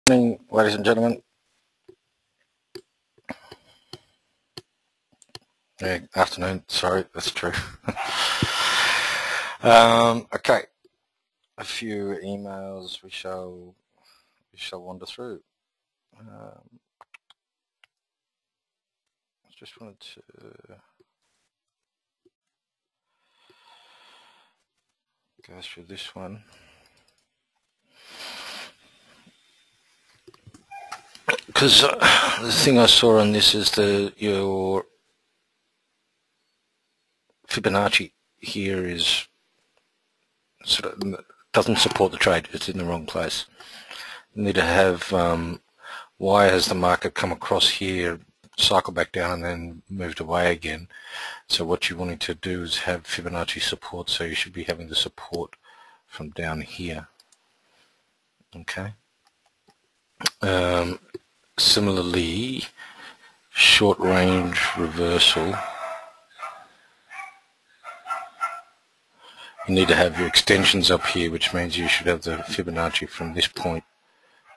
Morning, ladies and gentlemen. Yeah, afternoon. Sorry, that's true. Okay, a few emails we shall wander through. Just wanted to go through this one. Because the thing I saw on this is your Fibonacci here is sort of doesn't support the trade. It's in the wrong place. You need to have why has the market come across here, cycle back down, and then moved away again. So what you're wanting to do is have Fibonacci support. So you should be having the support from down here. Okay. Similarly, short range reversal, you need to have your extensions up here, which means you should have the Fibonacci from this point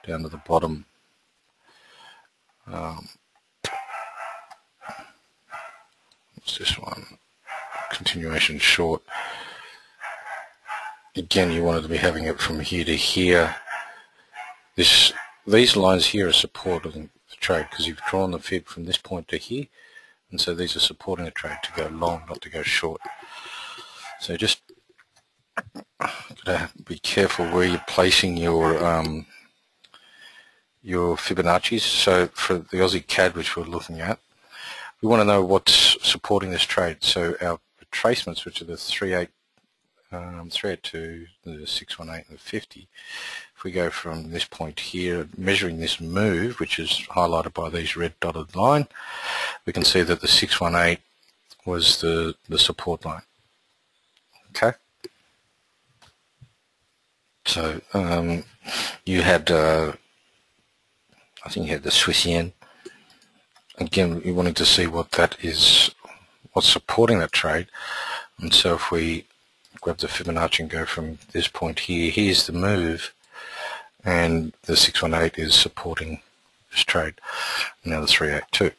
down to the bottom. What's this one? Continuation short. Again, you wanted to be having it from here to here. These lines here are supporting the trade because you've drawn the fib from this point to here, and so these are supporting the trade to go long, not to go short. So just gotta be careful where you're placing your Fibonacci's. So for the Aussie CAD, which we're looking at, we want to know what's supporting this trade. So our retracements, which are the 382, the 618, and the 50. If we go from this point here, measuring this move, which is highlighted by these red dotted line, we can see that the 618 was the support line. Okay. So you had, I think you had the Swiss yen. Again, you're wanting to see what that is, what's supporting that trade. And so if we grab the Fibonacci and go from this point here, here's the move, and the 618 is supporting this trade. Now the 382.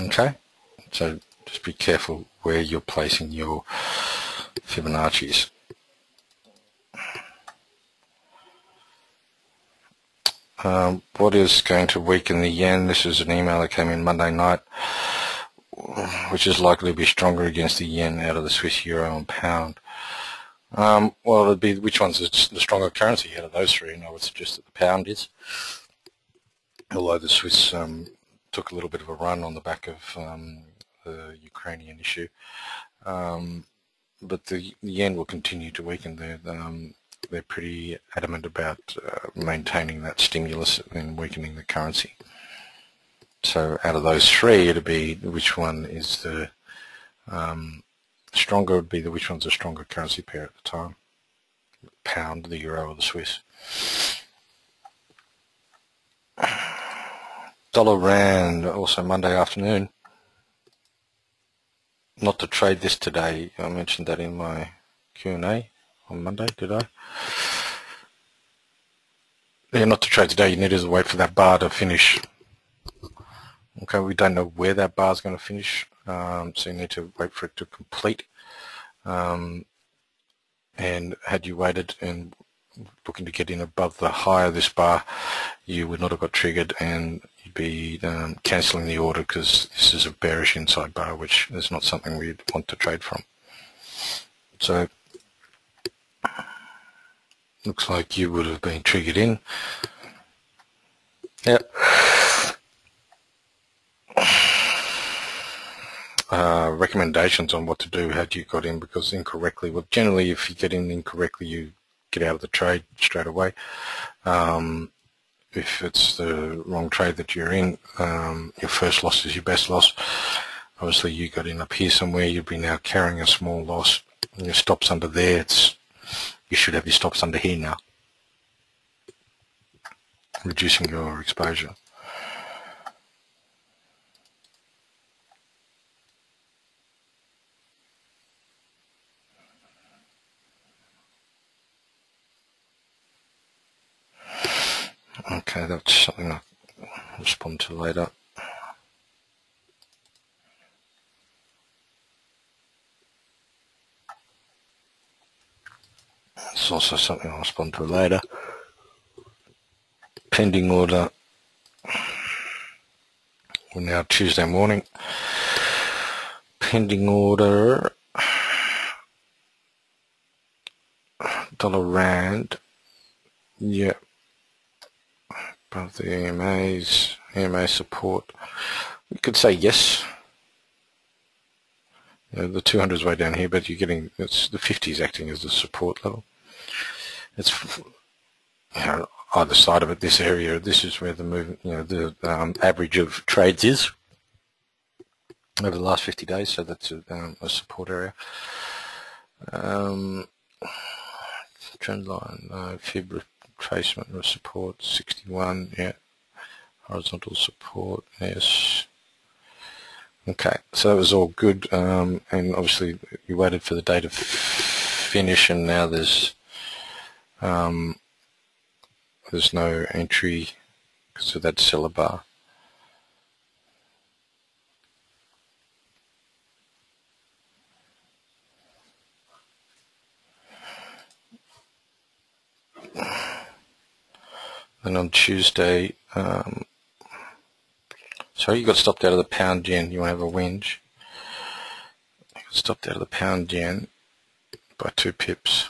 Okay, so just be careful where you're placing your Fibonacci's. What is going to weaken the yen? This is an email that came in Monday night, which is likely to be stronger against the yen out of the Swiss euro and pound. Well, it would be which one's the stronger currency out of those three, and I would suggest that the pound is. Although the Swiss took a little bit of a run on the back of the Ukrainian issue. But the yen will continue to weaken. They're pretty adamant about maintaining that stimulus and weakening the currency. So out of those three, it'd be which one is the stronger, would be which one's a stronger currency pair at the time. The pound, the euro, or the Swiss. Dollar Rand, also Monday afternoon. Not to trade this today. I mentioned that in my Q&A on Monday, did I? Yeah, not to trade today. You need to wait for that bar to finish. Okay, we don't know where that bar is going to finish, so you need to wait for it to complete. And had you waited and looking to get in above the high of this bar, you would not have got triggered, and you'd be cancelling the order because this is a bearish inside bar, which is not something we'd want to trade from. So looks like you would have been triggered in. Yep. Recommendations on what to do had you got in because incorrectly. Well, generally, if you get in incorrectly, you get out of the trade straight away. If it's the wrong trade that you're in, your first loss is your best loss. Obviously, you got in up here somewhere. You'd be now carrying a small loss. And your stops under there. You should have your stops under here now, reducing your exposure. Okay, that's something I'll respond to later. It's also something I'll respond to later. Pending order. We're now Tuesday morning. Pending order. Dollar rand. Yeah. Above the EMA support. We could say yes. The 200 is way down here, but you're getting, it's the 50 is acting as the support level. It's either side of it. This area, this is where the movement, the average of trades is over the last 50 days. So that's a support area. Trend line, fib retracement or support 61. Yeah, horizontal support. Yes. Okay, so that was all good, and obviously you waited for the day to finish, and now there's no entry because of that seller bar. Then on Tuesday, sorry, you got stopped out of the pound yen. You want to have a whinge? You got stopped out of the pound yen by 2 pips.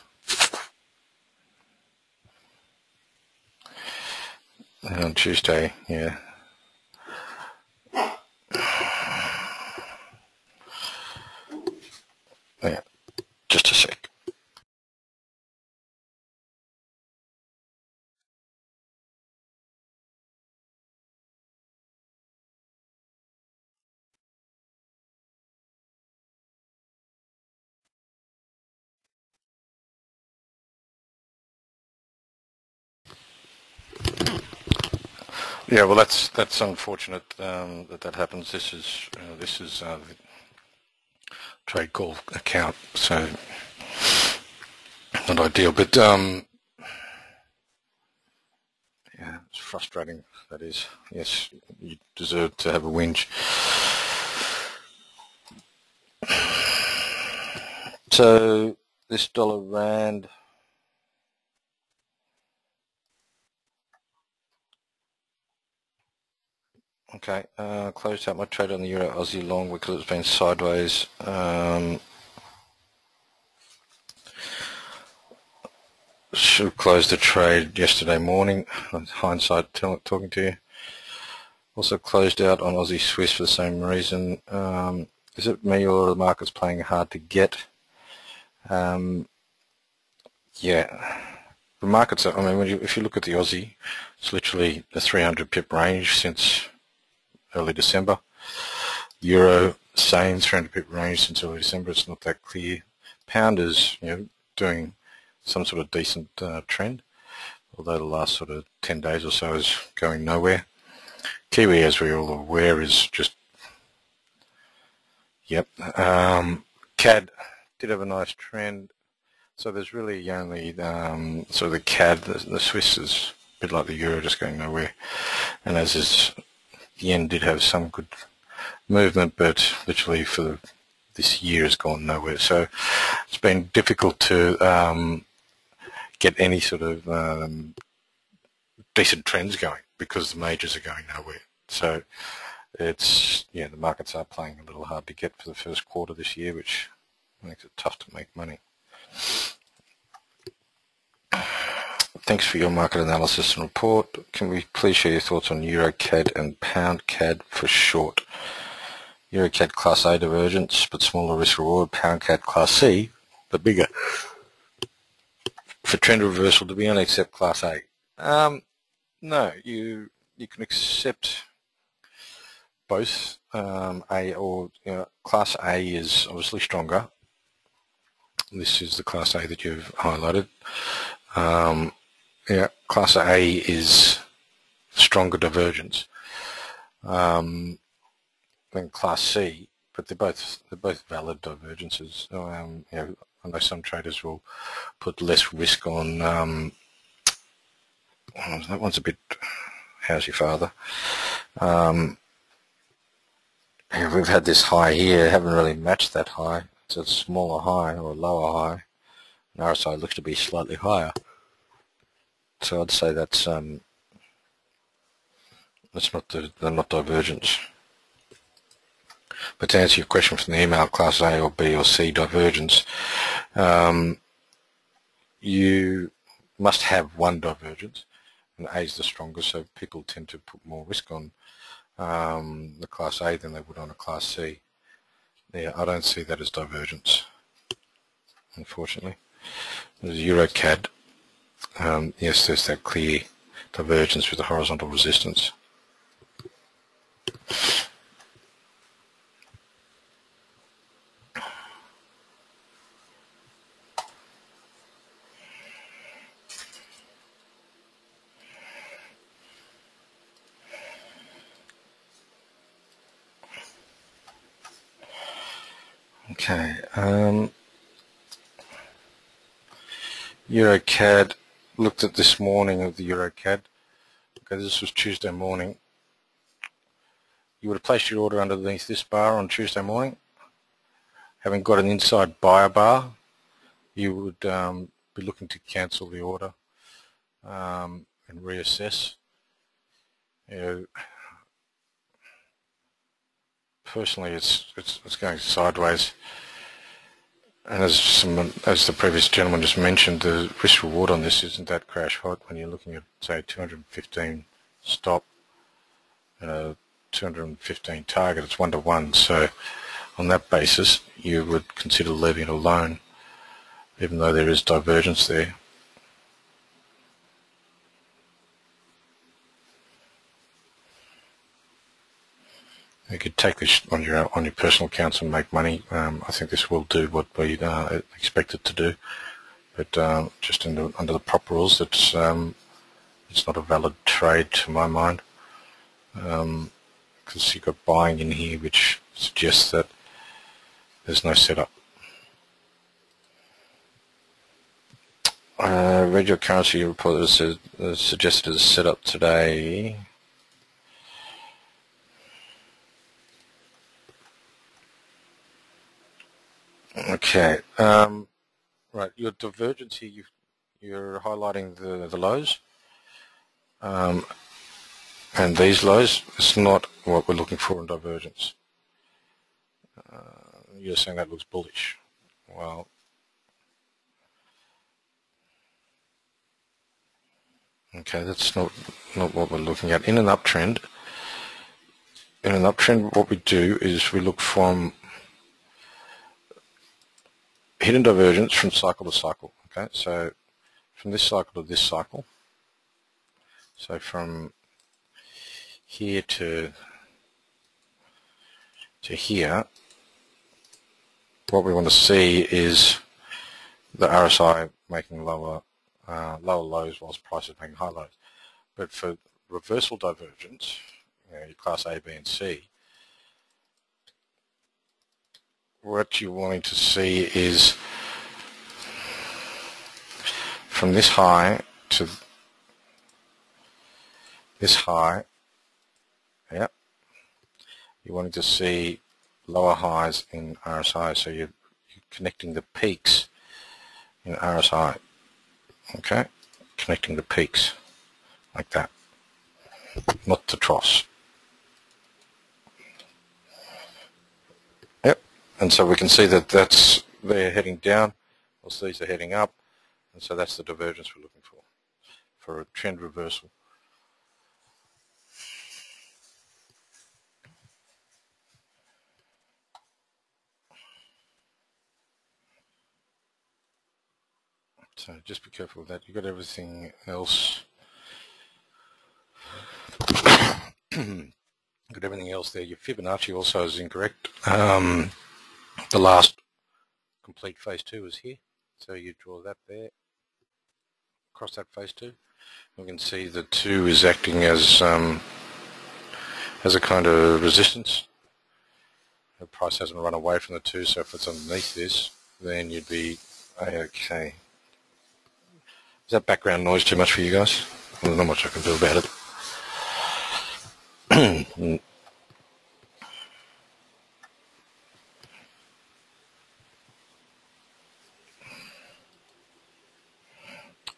And on Tuesday, yeah. Yeah, just a sec. Yeah, well, that's unfortunate that happens. This is the trade call account, so not ideal. But yeah, it's frustrating. That is. Yes, you deserve to have a whinge. So this dollar rand. Okay, closed out my trade on the Euro Aussie long because it's been sideways. Should have closed the trade yesterday morning. Hindsight talking to you. Also closed out on Aussie Swiss for the same reason. Is it me or the market's playing hard to get? Yeah, the markets. I mean, if you look at the Aussie, it's literally a 300 pip range since early December. Euro, same 300 pip range since early December. It's not that clear. Pound is, doing some sort of decent trend, although the last sort of 10 days or so is going nowhere. Kiwi, as we're all aware, is just, yep. CAD did have a nice trend. So there's really only so the CAD, the Swiss is a bit like the Euro, just going nowhere. And as is, the yen did have some good movement, but literally for this year has gone nowhere. So it's been difficult to get any sort of decent trends going because the majors are going nowhere. So it's, the markets are playing a little hard to get for the first quarter this year, which makes it tough to make money. Thanks for your market analysis and report. Can we please share your thoughts on EuroCAD and PoundCAD for short? EuroCAD Class A divergence, but smaller risk reward. PoundCAD Class C, but bigger. For trend reversal, do we only accept Class A? No, you can accept both. A or Class A is obviously stronger. This is the Class A that you've highlighted. Class A is stronger divergence than Class C, but they're both valid divergences. I know some traders will put less risk on That one's a bit, how's your father? Yeah, we've had this high here, haven't really matched that high. It's a smaller high or a lower high. And RSI looks to be slightly higher. So I'd say that's not not divergence. But to answer your question from the email, class A or B or C divergence, you must have one divergence, and A is the strongest, so people tend to put more risk on the class A than they would on a class C. Yeah, I don't see that as divergence, unfortunately. There's EuroCAD. Yes, there's that clear divergence with the horizontal resistance. Okay, EuroCAD, looked at this morning of the EuroCAD. Okay, this was Tuesday morning. You would have placed your order underneath this bar on Tuesday morning. Having got an inside buyer bar, you would be looking to cancel the order and reassess. You know, personally, it's going sideways. And as the previous gentleman just mentioned, the risk reward on this isn't that crash hot when you're looking at, say, 215 stop and a 215 target. It's 1-to-1. So on that basis, you would consider leaving it alone, even though there is divergence there. You could take this on your personal accounts and make money. I think this will do what we expect it to do, but just under the proper rules, it's not a valid trade to my mind, because you've got buying in here, which suggests that there's no setup. Read your currency report that suggested a setup today. Okay, right, your divergence here, you're highlighting the lows, and these lows, it's not what we're looking for in divergence. You're saying that looks bullish. Well, okay, that's not what we're looking at. In an uptrend, what we do is we look from hidden divergence from cycle to cycle. Okay, so from this cycle to this cycle, so from here to here, what we want to see is the RSI making lower lows whilst prices making high lows. But for reversal divergence, you know, your class A, B, and C, what you're wanting to see is from this high to this high, yeah, you're wanting to see lower highs in RSI, so you're connecting the peaks in RSI, okay, connecting the peaks like that, not the troughs. Yep, and so we can see that they're heading down, whilst these are heading up, and so that's the divergence we're looking for a trend reversal. So just be careful with that. You've got everything else. Got everything else there. Your Fibonacci also is incorrect. The last complete phase 2 is here. So you draw that there, across that phase 2. We can see the 2 is acting as a kind of resistance. The price hasn't run away from the 2, so if it's underneath this, then you'd be okay. Is that background noise too much for you guys? there's not much I can do about it.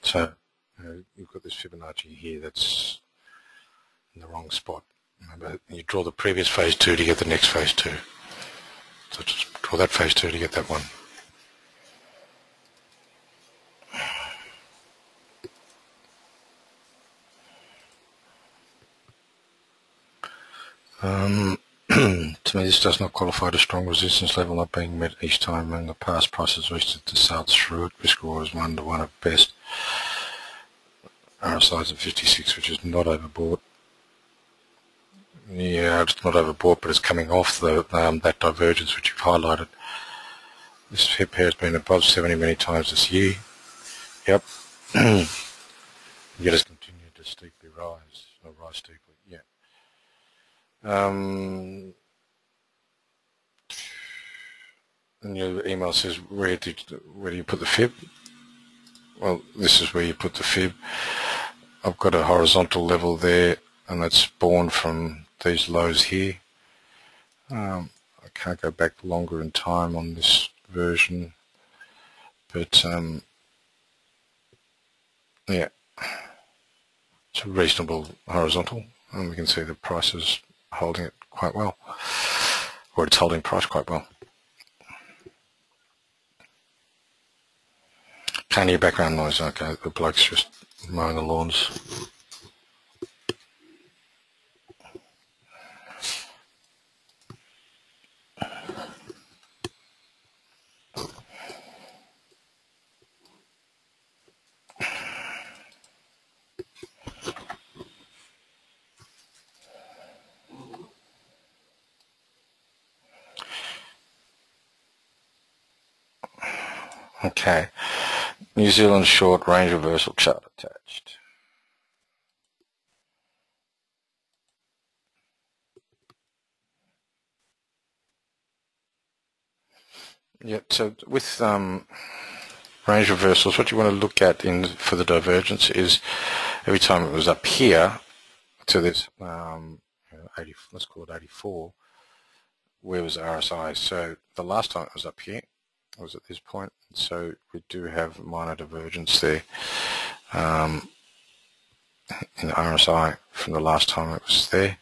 So you've got this Fibonacci here that's in the wrong spot. Remember, you draw the previous phase 2 to get the next phase 2. So just draw that phase 2 to get that one. To me, this does not qualify to strong resistance level not being met each time. In the past, prices reached the sales through it. Risk reward is 1 to 1 at best. RSI is at 56, which is not overbought. Yeah, it's not overbought, but it's coming off that divergence which you've highlighted. This fib pair has been above 70 many times this year. Yep. Yet it's continued to steeply rise, or rise steeply. Yeah. And your email says, where do you put the fib? Well, this is where you put the fib. I've got a horizontal level there, and that's born from these lows here. I can't go back longer in time on this version, but yeah, it's a reasonable horizontal, and we can see the price is holding it quite well, or it's holding price quite well. Can't hear background noise. Okay, the bloke's just mowing the lawns. Okay, New Zealand short range reversal chart attached. Yeah, so with range reversals, what you want to look at for the divergence is every time it was up here to this 80, let's call it 84, where was RSI? So the last time it was up here, it was at this point, so we do have minor divergence there in the RSI from the last time it was there.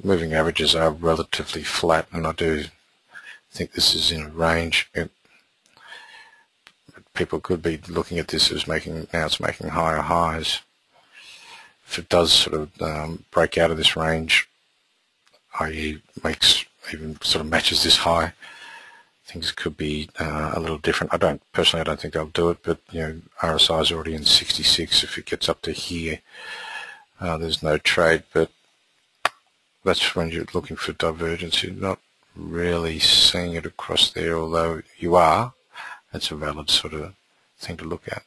Moving averages are relatively flat, and I do think this is in a range. People could be looking at this as it's making higher highs. If it does sort of break out of this range, i.e. even sort of matches this high, things could be a little different. Personally I don't think they'll do it, but RSI is already in 66. If it gets up to here, there's no trade, but that's when you're looking for divergence. You're not really seeing it across there, although you are. That's a valid sort of thing to look at.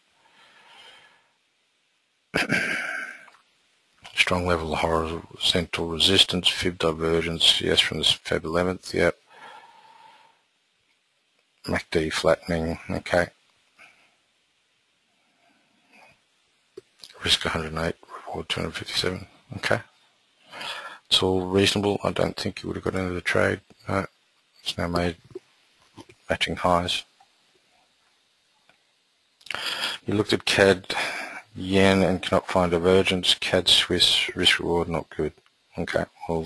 Strong level of horizontal resistance, fib divergence, yes, from this Feb 11th, yep. MACD flattening, okay. Risk 108, reward 257, okay. It's all reasonable. I don't think you would have got into the trade. No, it's now made matching highs. You looked at CAD yen and cannot find divergence. CAD Swiss risk reward not good. Okay, well,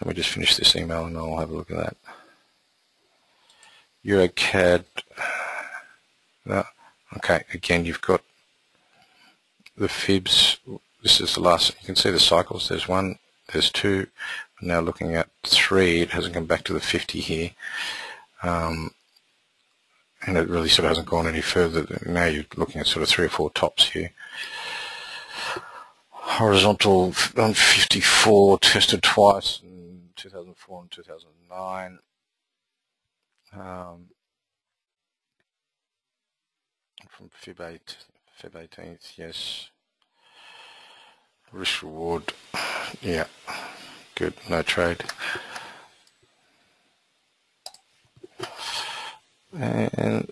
let me just finish this email and I'll have a look at that. Euro CAD. No, okay, again you've got the fibs. This is the last. You can see the cycles. There's 1, there's 2. We're now looking at 3. It hasn't come back to the 50 here. And it really sort of hasn't gone any further. Now you're looking at sort of 3 or 4 tops here. Horizontal on 54, tested twice in 2004 and 2009. From Feb 18th, yes. Risk reward, yeah, good, no trade. And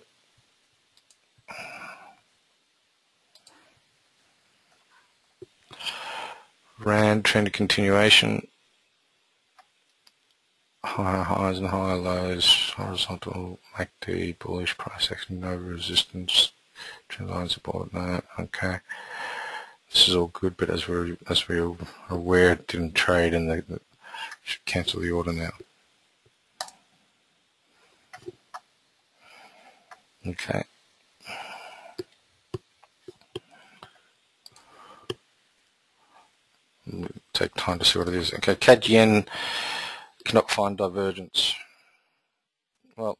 RAND, trend continuation, higher highs and higher lows, horizontal MACD, bullish price action, no resistance, trend line support, no, okay. This is all good, but as we're aware, it didn't trade, and they should cancel the order now. Okay. Take time to see what it is. Okay, CAD yen cannot find divergence. Well,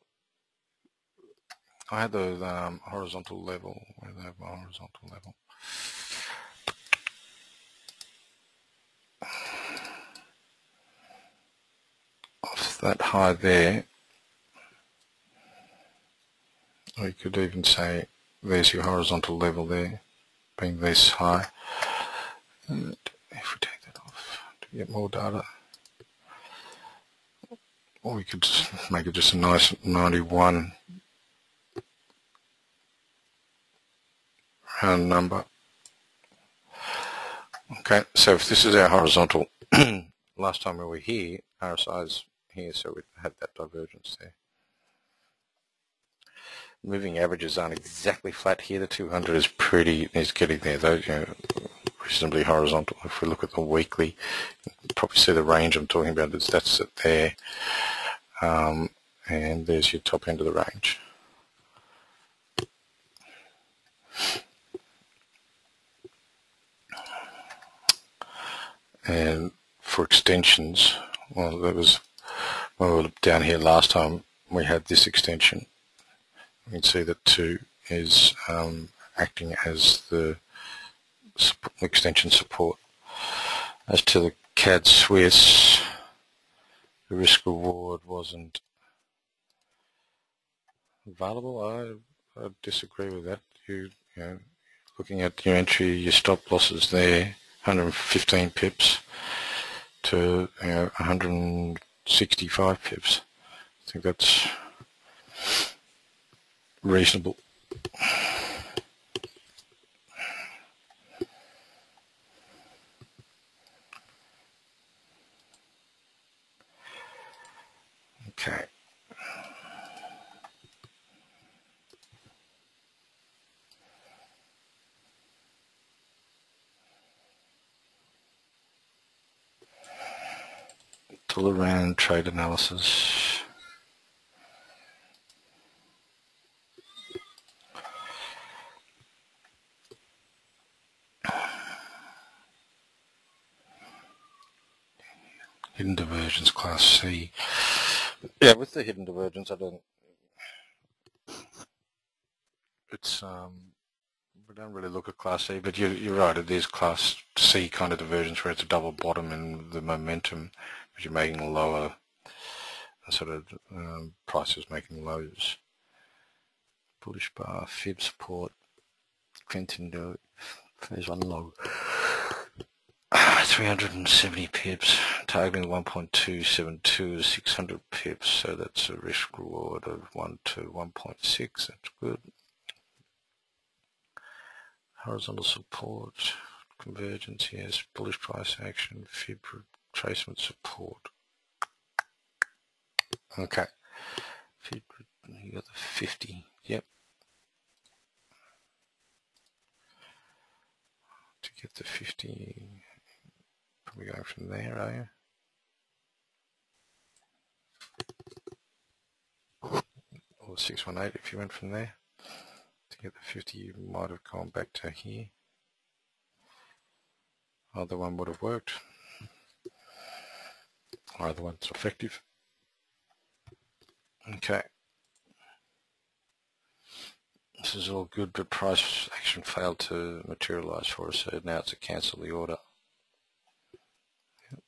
I had the horizontal level. Where do I have my horizontal level? Off that high there, or you could even say there's your horizontal level there, being this high. And if we take that off to get more data, or we could make it just a nice 91 round number. Okay, so if this is our horizontal, last time we were here, RSI's here, so we had that divergence there. Moving averages aren't exactly flat here. The 200 is getting there though, reasonably horizontal. If we look at the weekly, you can probably see the range I'm talking about. That's it there, and there's your top end of the range. And for extensions, well, that was when we were down here last time. We had this extension. You can see that 2 is acting as the extension support. As to the CAD Swiss, the risk reward wasn't available. I disagree with that. You know, looking at your entry, your stop losses there, 115 pips to 165 pips. I think that's reasonable. Okay. Dollar-rand trade analysis. Hidden divergence class C. Yeah, with the hidden divergence, we don't really look at class C, but you're right, it is class C kind of divergence where it's a double bottom and the momentum, because you're making lower sort of prices making lows. Bullish bar, fib support, Quintindo, phase 1 log. 370 pips, targeting 1.272 is 600 pips, so that's a risk reward of 1 to 1.6, that's good. Horizontal support, convergence, yes, bullish price action, fib retracement support. Okay, fib, you got the 50, yep. To get the 50, probably going from there, are you? Or 618 if you went from there. To get the 50, you might have gone back to here. Either one would have worked. Either one's effective. Okay. This is all good, but price action failed to materialize for us, so now it's a cancel the order. Yep.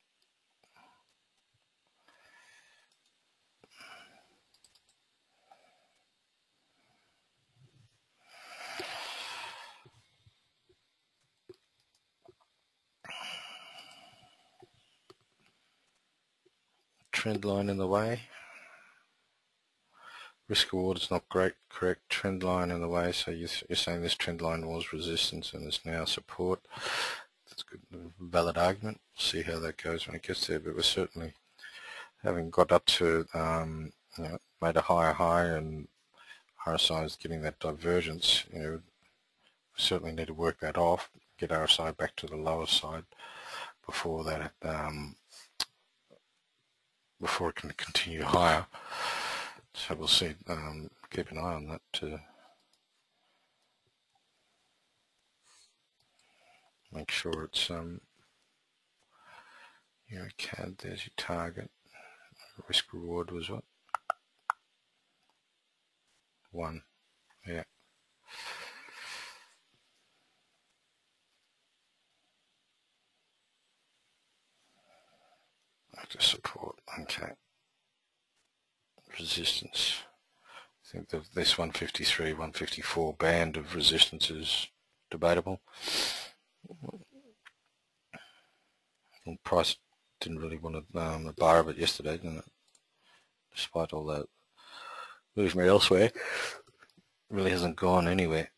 Trend line in the way. Risk reward is not great, correct. Trend line in the way, so you're saying this trend line was resistance and is now support. That's a good, valid argument. See how that goes when it gets there, but we're certainly, having got up to, made a higher high and RSI is getting that divergence, we certainly need to work that off, get RSI back to the lower side before that, before it can continue higher. So we'll see, keep an eye on that to make sure it's, CAD, there's your target. Risk reward was what? 1, yeah. Active support, okay. Resistance. I think that this 153, 154 band of resistance is debatable. And price didn't really want a bar of it yesterday, didn't it? Despite all that movement elsewhere, it really hasn't gone anywhere.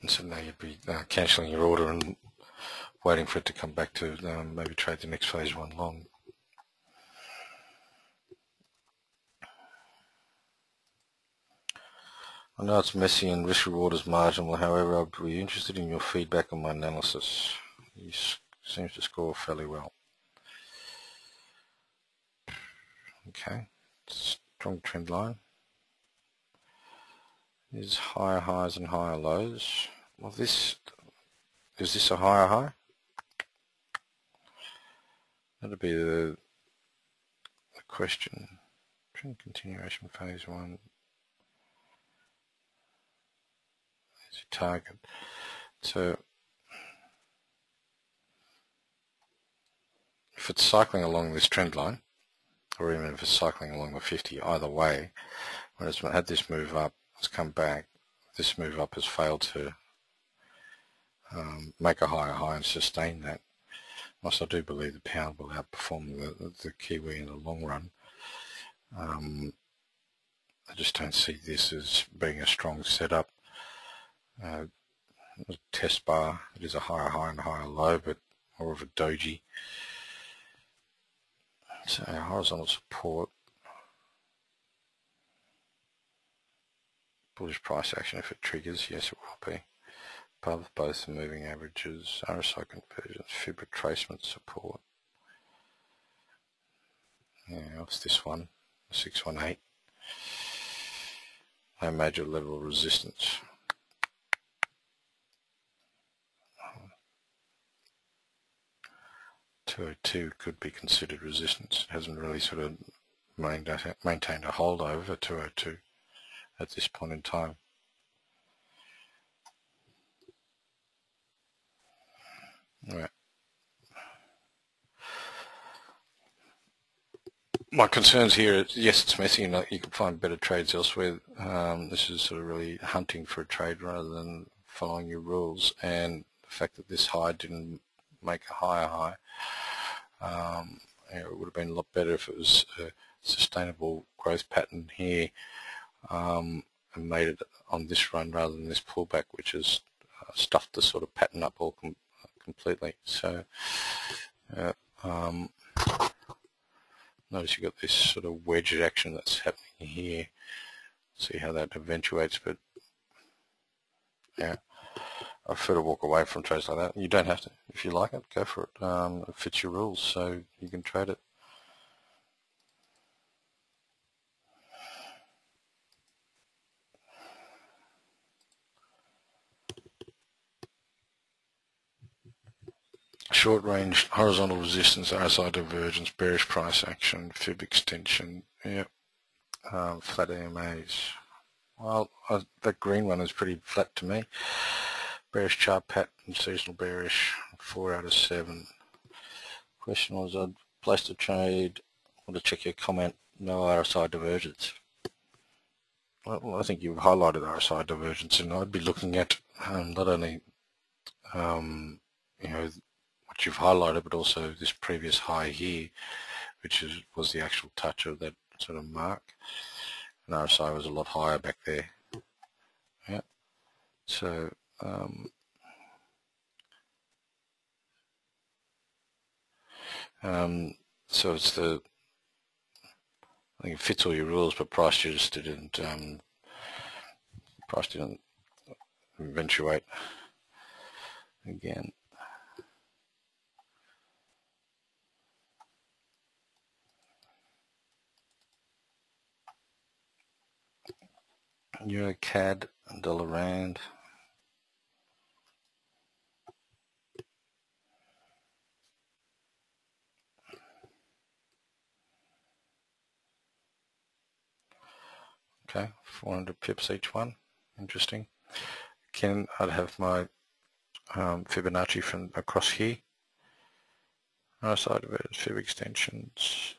And so now you'd be cancelling your order and waiting for it to come back to maybe trade the next phase 1 long. I know it's messy and risk reward is marginal, however I'd be interested in your feedback on my analysis. He seems to score fairly well. Okay, strong trend line. There's higher highs and higher lows. Well, is this a higher high? That'd be the question. Trend continuation phase 1. There's your target. So if it's cycling along this trend line, or even if it's cycling along the 50, either way, when it's had this move up, it's come back, this move up has failed to make a higher high and sustain that. Whilst I do believe the pound will outperform the Kiwi in the long run, I just don't see this as being a strong setup. A test bar, it is a higher high and higher low, but more of a doji. So horizontal support, bullish price action if it triggers, yes it will be. Above both the moving averages, RSI convergence, fib retracement support. Yeah, what's this one? 618. No major level of resistance. $202 could be considered resistance. It hasn't really sort of maintained a hold over $202 at this point in time. All right. My concerns here is, yes, it's messy and you can find better trades elsewhere. This is sort of really hunting for a trade rather than following your rules, and the fact that this high didn't make a higher high. It would have been a lot better if it was a sustainable growth pattern here and made it on this run rather than this pullback, which has stuffed the sort of pattern up all completely. So notice you've got this sort of wedge action that's happening here. See how that eventuates, but yeah, I prefer to walk away from trades like that. You don't have to. If you like it, go for it. It fits your rules, so you can trade it. Short range, horizontal resistance, RSI divergence, bearish price action, fib extension, yep. Flat EMAs. Well, that green one is pretty flat to me. Bearish chart pattern, seasonal bearish, 4 out of 7. Question was, I'd placed a trade, want to check your comment, no RSI divergence. Well, I think you've highlighted RSI divergence, and I'd be looking at not only what you've highlighted, but also this previous high here, which was the actual touch of that sort of mark. and RSI was a lot higher back there. Yeah. So so it's I think it fits all your rules, but price just didn't eventuate again. Euro CAD, dollar rand. Okay, 400 pips each one. Interesting. Again, I'd have my Fibonacci from across here. Right side of it is fib extensions,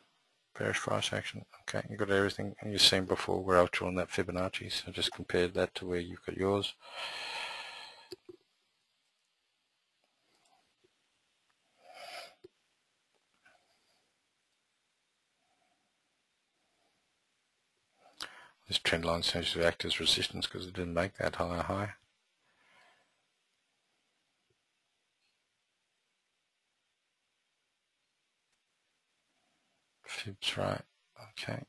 bearish price action. Okay, you got everything you've seen before where I've drawn that Fibonacci, so just compared that to where you've got yours. This trend line seems to act as resistance because it didn't make that higher high. Fibs right. Okay.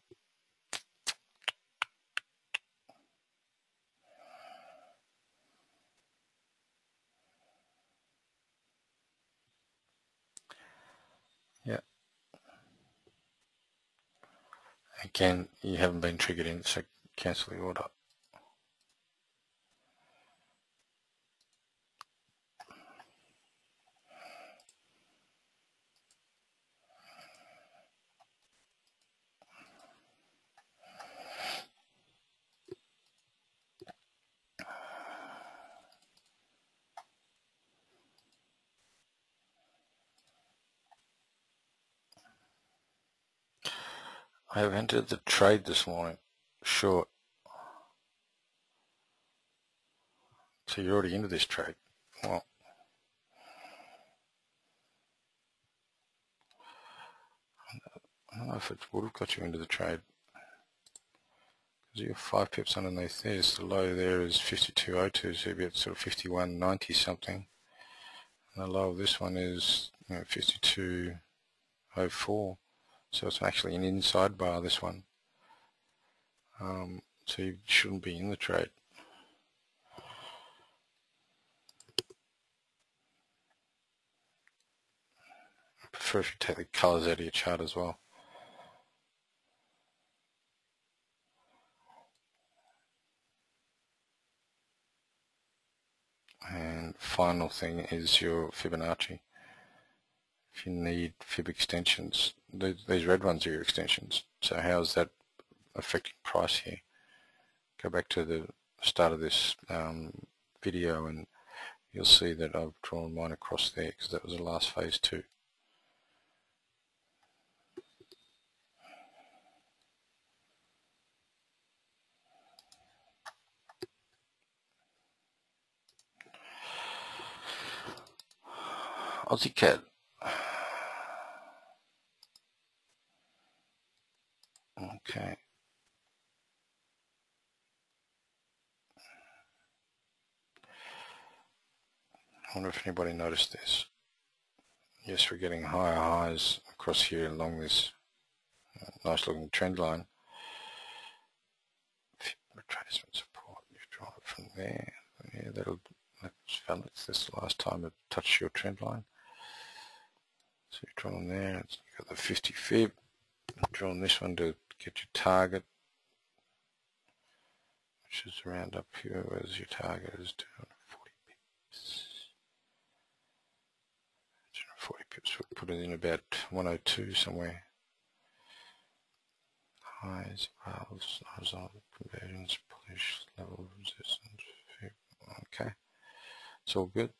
Yeah. Again, you haven't been triggered in, so cancel the order. I have entered the trade this morning, short. So you're already into this trade. Well, I don't know if it would have got you into the trade. Because you're 5 pips underneath this. The low there is 52.02, so you'll be at sort of 51.90 something. And the low of this one is 52.04. So it's actually an inside bar, this one. So you shouldn't be in the trade. I prefer if you take the colors out of your chart as well. And final thing is your Fibonacci. If you need fib extensions, these red ones are your extensions. So how is that affecting price here? Go back to the start of this video and you'll see that I've drawn mine across there because that was the last phase 2. Aussie CAD. Okay. I wonder if anybody noticed this. Yes, we're getting higher highs across here along this nice looking trend line. Retracement support, you've drawn it from there. Yeah, that's valid. This the last time it touched your trend line. So you've drawn there, you've got the 50 fib. You've drawn this one to get your target, which is around up here. Where's your target? Is 240 pips. 240 pips. We'll put it in about 102 somewhere. Highs, valves, horizontal convergence, push, level resistance. Okay, it's all good.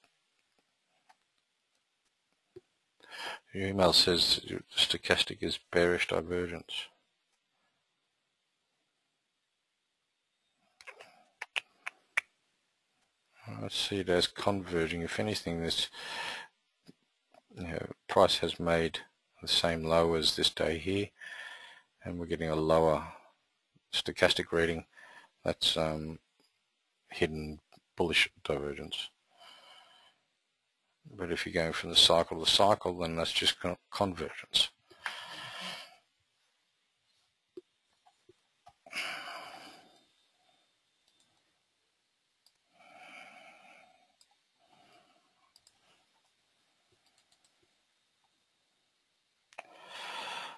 Your email says your stochastic is bearish divergence. I see it as converging. If anything, this price has made the same low as this day here, and we're getting a lower stochastic reading, that's hidden bullish divergence. But if you're going from the cycle to cycle, then that's just convergence.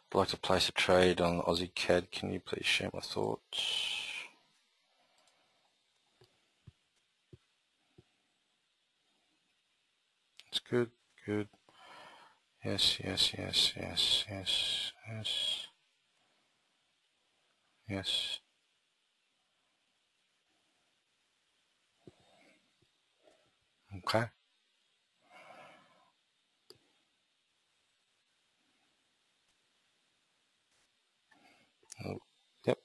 I'd like to place a trade on Aussie CAD. Can you please share my thoughts? It's good, good. Yes, yes, yes, yes, yes, yes. Yes. Okay. Yep.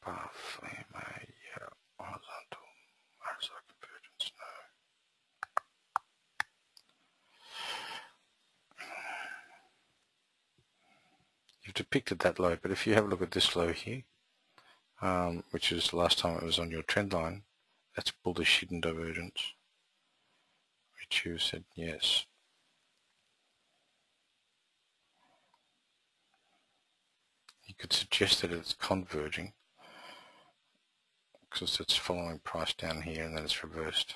Above EMA, horizontal convergence, no. You've depicted that low, but if you have a look at this low here, which is the last time it was on your trend line, that's bullish hidden divergence, which you said yes. You could suggest that it's converging because it's following price down here and then it's reversed.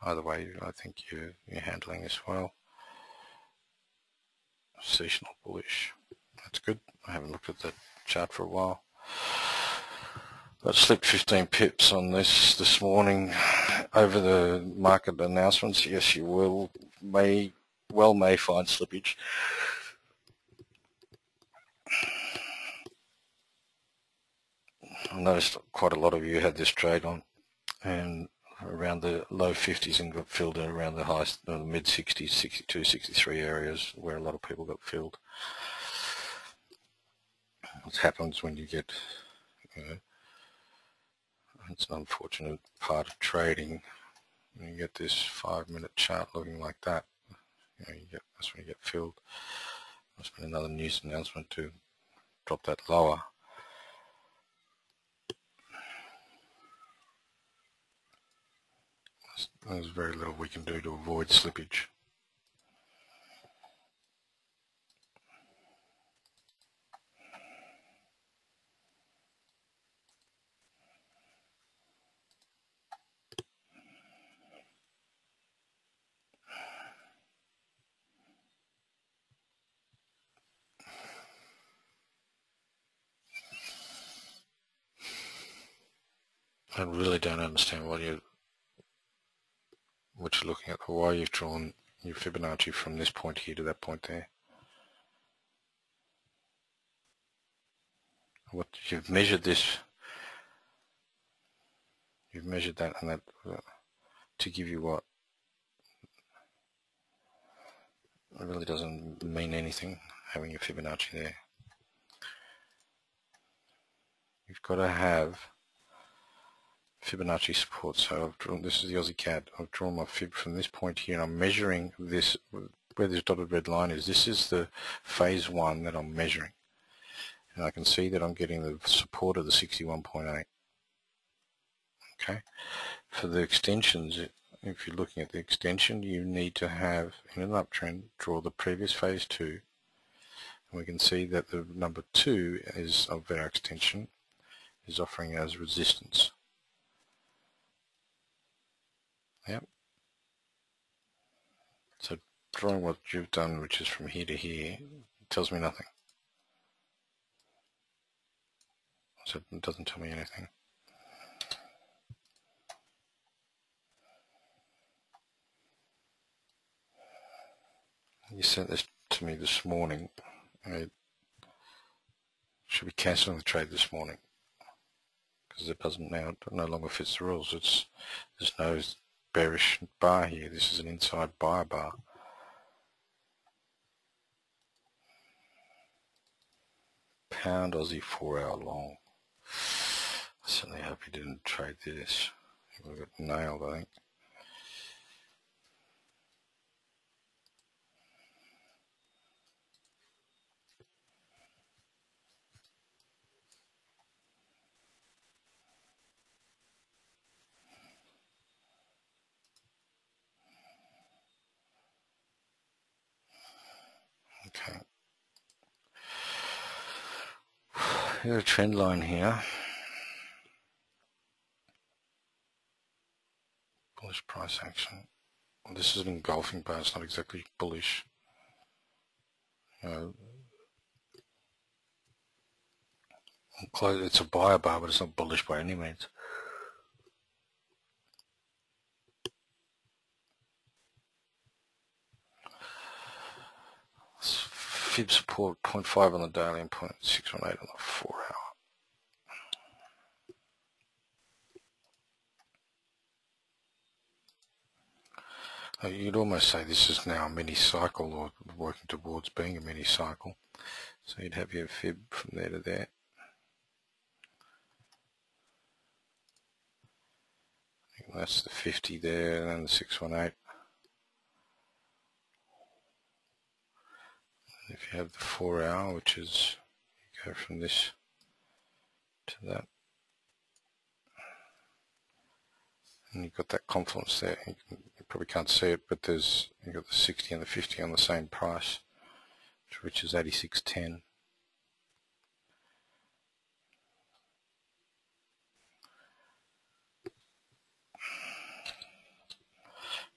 Either way, I think you're handling this well. Seasonal bullish. That's good. I haven't looked at that chart for a while. I slipped 15 pips on this morning over the market announcements. Yes, you will. May find slippage. I noticed quite a lot of you had this trade on, and around the low 50s and got filled around the high, the mid 60s, 62, 63 areas where a lot of people got filled. What happens when you get, it's an unfortunate part of trading. When you get this 5-minute chart looking like that, that's when you get filled. Must be another news announcement to drop that lower. There's very little we can do to avoid slippage. I really don't understand what you're looking at, why you've drawn your Fibonacci from this point here to that point there. What you've measured this, you've measured that and that to give you what? It really doesn't mean anything having your Fibonacci there. You've got to have Fibonacci support. So I've drawn, this is the Aussie CAD. I've drawn my fib from this point here and I'm measuring this, where this dotted red line is. This is the phase 1 that I'm measuring. And I can see that I'm getting the support of the 61.8. Okay. For the extensions, if you're looking at the extension, you need to have, in an uptrend, draw the previous phase 2. And we can see that the number 2 is of our extension is offering as resistance. Yep. So drawing what you've done, which is from here to here, tells me nothing. So it doesn't tell me anything. You sent this to me this morning. I should be cancelling the trade this morning because it doesn't now, it no longer fits the rules. There's no bearish bar here. This is an inside buyer bar. Pound Aussie 4 hour long. I certainly hope he didn't trade this. He would have got nailed, I think. Okay. Here's a trend line here. Bullish price action. This is an engulfing bar, it's not exactly bullish. It's a buyer bar, but it's not bullish by any means. Fib support 0.5 on the daily and 0.618 on the 4 hour. You'd almost say this is now a mini cycle, or working towards being a mini cycle. So you'd have your fib from there to there. That's the 50 there, and then the 618. If you have the 4 hour, which is, you go from this to that, and you've got that confluence there. You probably can't see it, but you've got the 60 and the 50 on the same price, which is 86.10.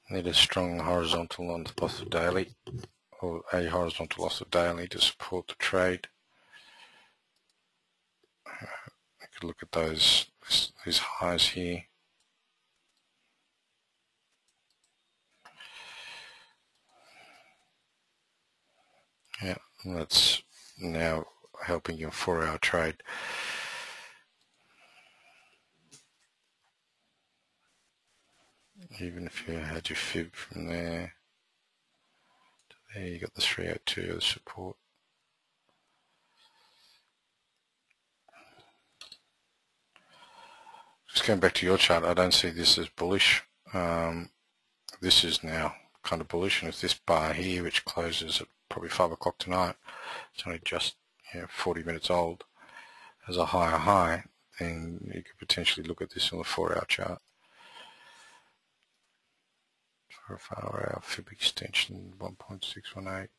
Need a strong horizontal on the loss of daily, or a horizontal loss of daily to support the trade. You could look at these highs here. Yeah, that's now helping your 4 hour trade. Even if you had your fib from there to there, you got the 302 as support. Just going back to your chart, I don't see this as bullish. This is now kind of bullish, and if this bar here, which closes at probably 5 o'clock tonight, it's only just 40 minutes old, has a higher high, then you could potentially look at this on the 4 hour chart. For a 4 hour fib extension, 1.618.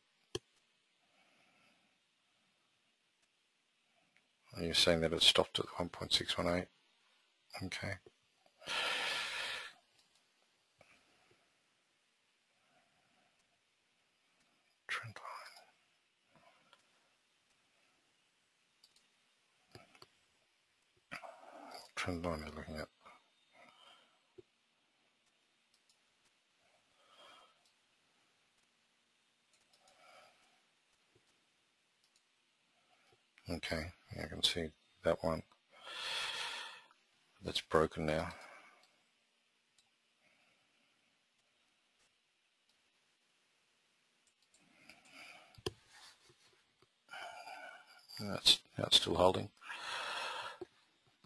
You're saying that it stopped at 1.618. Okay. Trend line. Trend line you're looking at. Okay, I can see that one. That's broken now. Now it's still holding.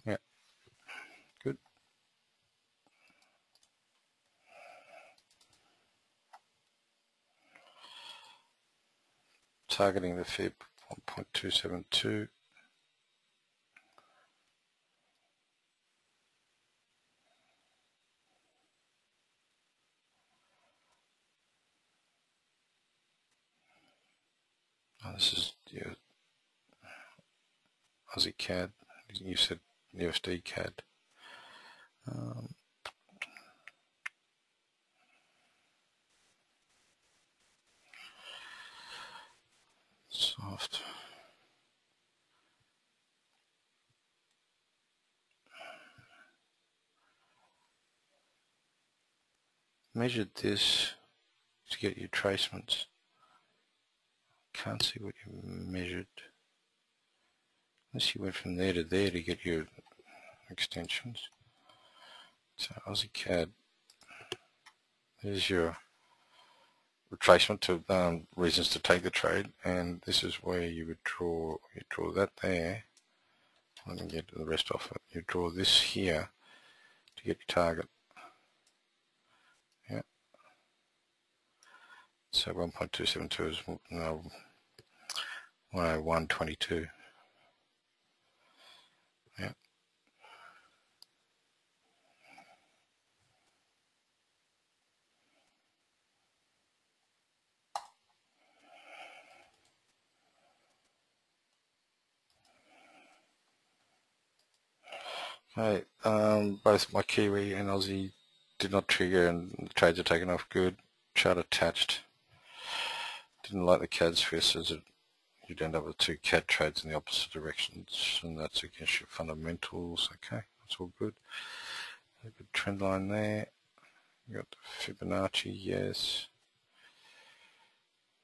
Yeah, good. Targeting the fib 1.272. Oh, this is your Aussie CAD. You said USD CAD. Soft. Measured this to get your tracements. Can't see what you measured. Unless you went from there to there to get your extensions. So Aussie CAD, there's your retracement to reasons to take the trade, and this is where you would draw that there. Let me get the rest off it. You draw this here to get your target. Yeah. So 1.272 is 101.22. Yeah. Okay. Both my Kiwi and Aussie did not trigger, and the trades are taken off good. Chart attached. Didn't like the CAD Swiss, as you'd end up with two CAD trades in the opposite directions, and that's against your fundamentals. Okay, that's all good. A good trend line there. You got the Fibonacci, yes.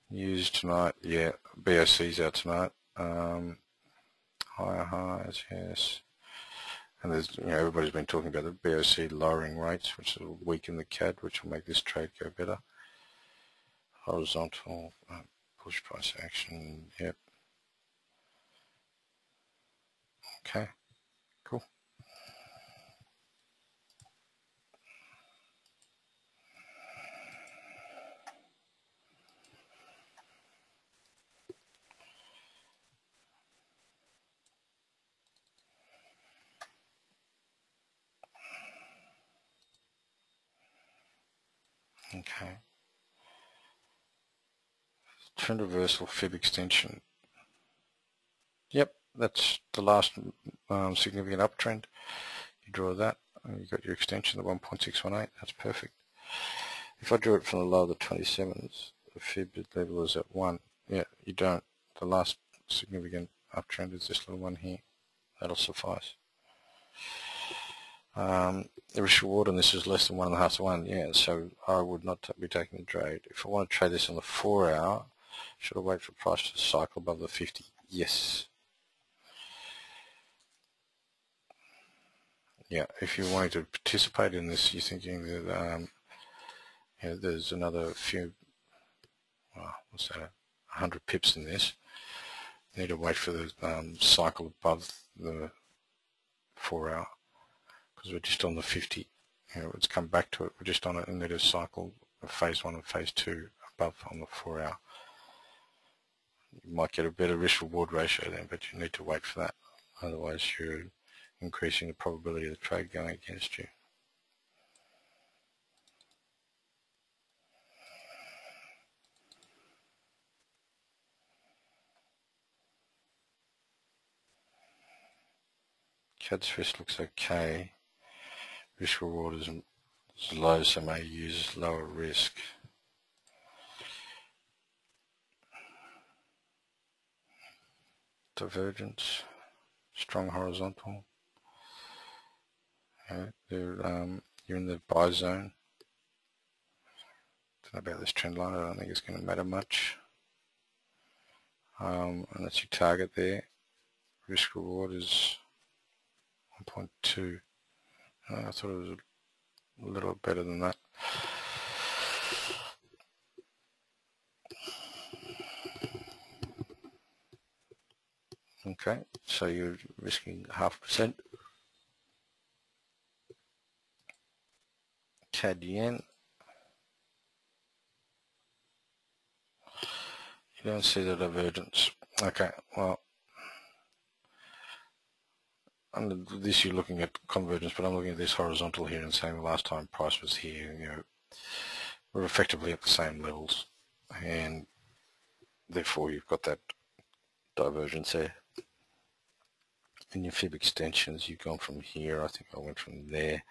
News tonight, yeah. BOC's out tonight. Higher highs, yes. And there's, everybody's been talking about the BOC lowering rates, which will weaken the CAD, which will make this trade go better. Horizontal, push price action, yep. Okay, cool. Okay. Trend reversal, fib extension. Yep, that's the last significant uptrend. You draw that, and you've got your extension, the 1.618. That's perfect. If I draw it from the low of the 27s, the fib level is at 1. Yeah, you don't. The last significant uptrend is this little one here. That'll suffice. The risk reward on this is less than 1.5 to 1. Yeah, so I would not be taking the trade. If I want to trade this on the 4 hour, should I wait for price to cycle above the 50? Yes. Yeah, if you're wanting to participate in this, you're thinking that there's another few, what's that, 100 pips in this. You need to wait for the cycle above the 4 hour, because we're just on the 50. It's come back to it. We're just on it, and need a cycle of phase 1 and phase 2 above on the 4 hour. You might get a better risk reward ratio then, but you need to wait for that. Otherwise, you're increasing the probability of the trade going against you. CAD Swiss looks okay. Risk reward is low, so may use lower risk. Divergence, strong horizontal. You're in the buy zone. Don't know about this trend line. I don't think it's going to matter much. And that's your target there. Risk reward is 1.2. I thought it was a little better than that. Okay, so you're risking 0.5%. CAD yen. You don't see the divergence. Okay, well, under this you're looking at convergence, but I'm looking at this horizontal here and saying the last time price was here, we're effectively at the same levels, and therefore you've got that divergence there. In your fib extensions, you've gone from here. I think I went from there.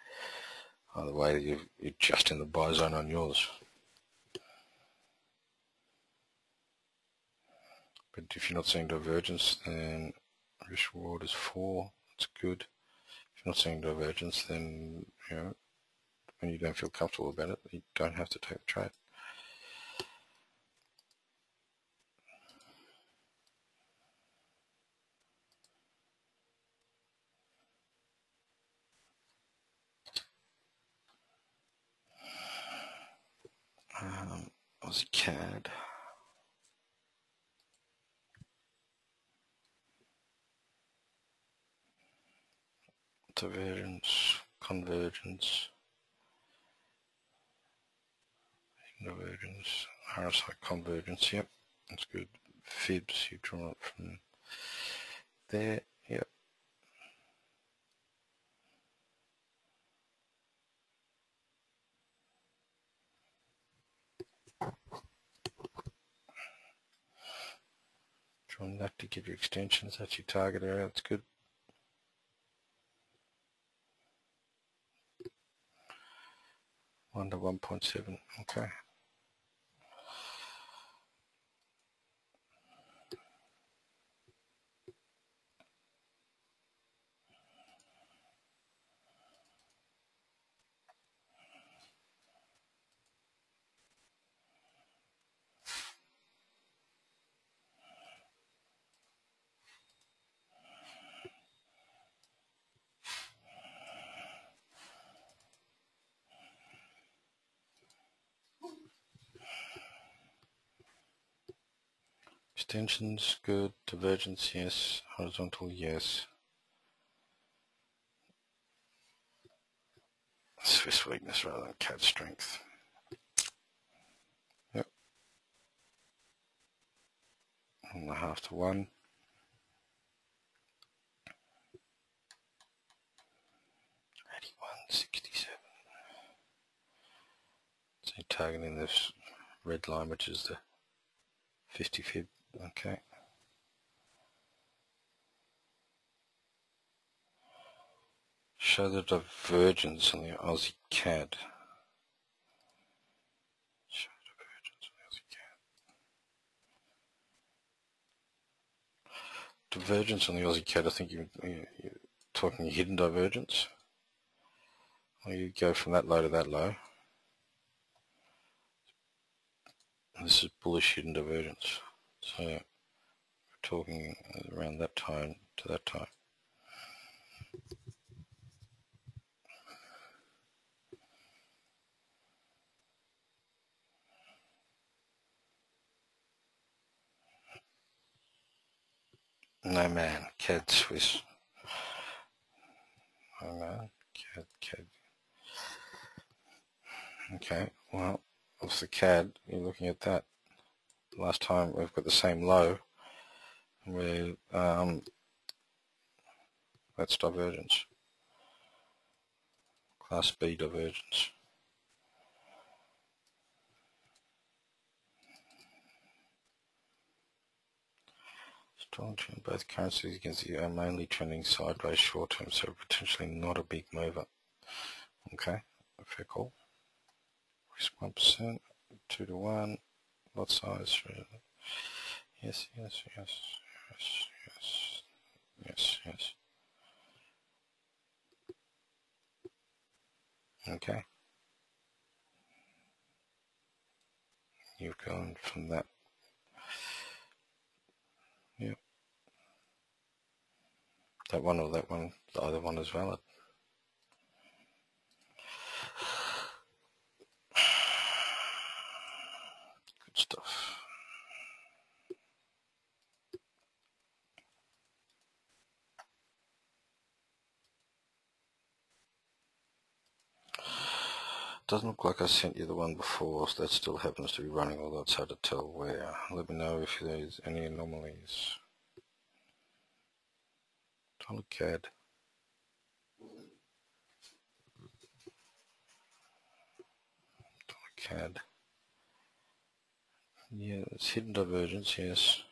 Either way, you're just in the buy zone on yours. But if you're not seeing divergence, then risk reward is 4. That's good. If you're not seeing divergence, then when you don't feel comfortable about it, you don't have to take the trade. Aussie CAD. Divergence, convergence, divergence, RSI convergence, yep, that's good. Fibs, you draw it from there, yep. Drawing that to give you extensions, that's your target area, that's good. One to 1.7, okay. Extensions, good. Divergence, yes. Horizontal, yes. Swiss weakness rather than CAD strength. Yep. 1.5 to 1. 81.67. So you're targeting this red line, which is the 50 fib. Okay. Show the divergence on the Aussie CAD. Show divergence on the Aussie CAD. Divergence on the Aussie CAD, I think you're talking hidden divergence. Or you go from that low to that low. And this is bullish hidden divergence. So we're talking around that time to that time. No man, CAD Swiss. Oh man, CAD. Okay, well, what's the CAD? You're looking at that. Last time we've got the same low. Where that's divergence. Class B divergence. Strong trend, both currencies against the are mainly trending sideways short term, so potentially not a big mover. Okay, fair call. Risk 1%, 2 to 1, lot size. Yes. Okay. You've gone from that. Yep. That one or that one, either one is valid. Good stuff. Doesn't look like I sent you the one before, so that still happens to be running, although it's hard to tell where. Let me know if there's any anomalies. Dollar CAD. Dollar CAD. Yeah, it's hidden divergence, yes.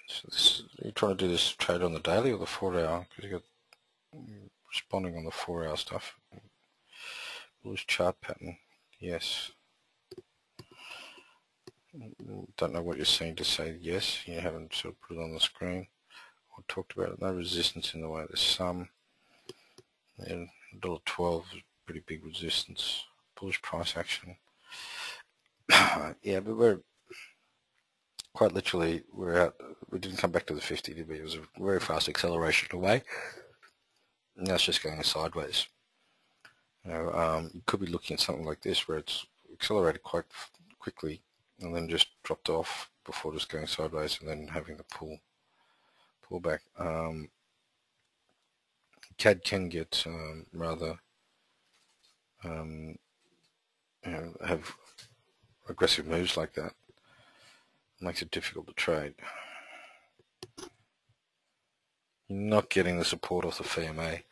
So you're trying to do this trade on the daily or the 4 hour? Because you got responding on the 4 hour stuff. Bullish chart pattern, yes. Don't know what you're saying to say yes. You haven't sort of put it on the screen or talked about it. No resistance in the way. There's some. $1.12 is pretty big resistance. Bullish price action. Yeah, but we're quite literally, we're out. We didn't come back to the 50, did we? It was a very fast acceleration away. Now it's just going sideways. You could be looking at something like this where it's accelerated quite quickly and then just dropped off before just going sideways and then having the pull back. CAD can get rather have aggressive moves like that. It makes it difficult to trade. You're not getting the support off the FMA.